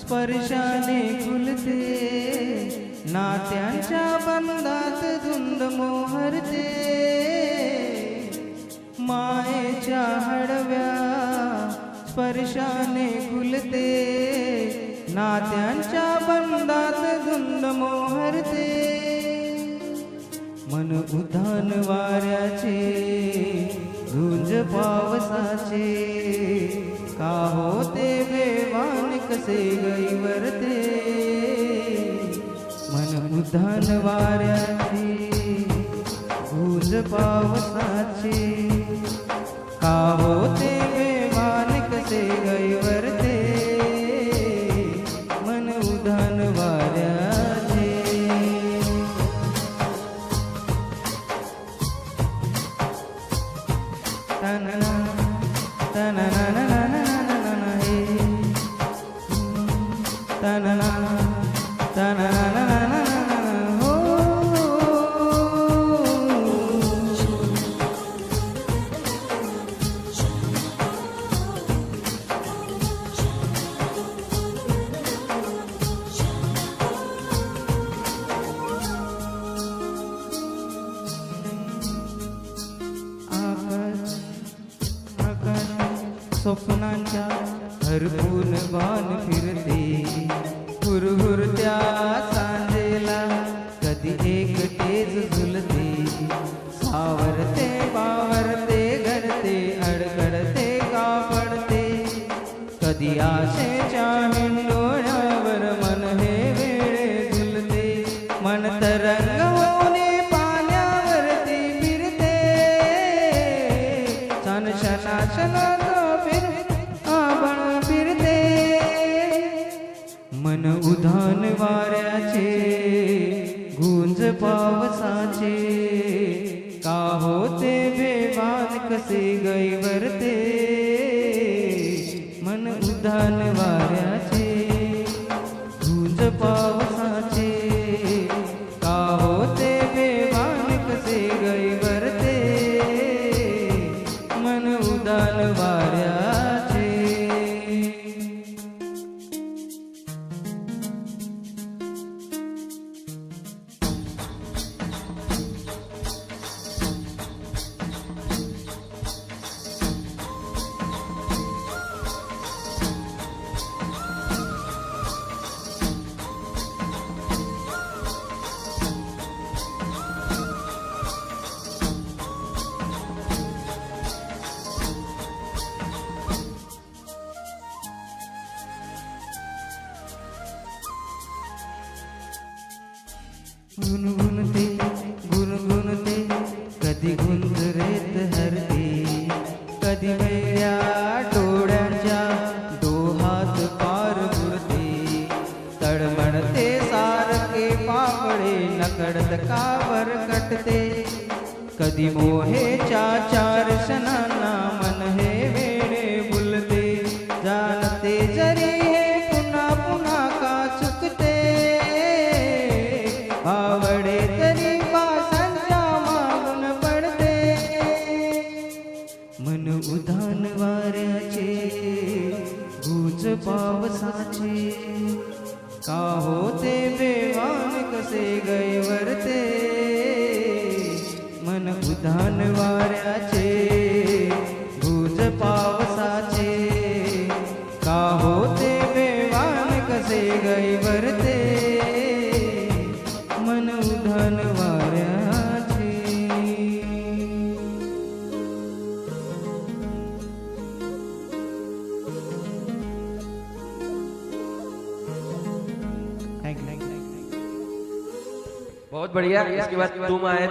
स्पर्शाने खुलते, नात्यांच्या बंधात धुंद मोहरते, मायेच्या हडव्या स्पर्शाने खुलते, नात्यांच्या बंधात धुंद मोहरते, मन उधाण वाऱ्याचे झुंज पावसाचे, का होते बेवान कसे गैवरते, मन उधाण वाऱ्याचे झुंज पावसाचे, का होते बेवान कसे गैवरते, मन उधाण वाऱ्याचे. तनना तनना ननना हे, तनना तनना हो. स्वप्नांच्या हरपून बाण फिरते, हुरहुरत्या सांजेला कधी एकटेच झुलते, सावरते बावरते घडते अडकडते कापडते, कधी आशेच्या हिंडोळ्यावर मन हे वेळे झुलते, मन तरंग होणे पाण्यावरती फिरते, क्षण क्षणाक्षणात फिरते, मन उधाण वाऱ्याचे गुंज पावसाचे, का होते बेवान कसे गैवरते, मन उधाण वाऱ्याचे गुंज पावसाचे, का होते बेवान कसे गैवरते, मन उधाण वाऱ्याचे. गुनगुनते गुनगुनते कधी गुंजरेत हरते, कधी वेड्या डोळ्यांच्या डोहात पार बुडते, तळमळते सारखे पापळे नकळत का भरकटते, कधी मोहेच्या चार क्षणांना मन हे वेडे बुलते, जाणते जरी हे पुन्हा पुन्हा का चुकते, आवडे तरी पासांच्या मागून पडते, मन उधाण वाऱ्याचे गुंज पावसाचे, का होते बेवान कसे गैवरते, मन उधाण वाऱ्याचे गुंज पावसाचे, का होते बेवान कसे गैवरते, मन उधाण वाऱ्याचे. बहुत बढ़िया. इसके बाद तुम आए.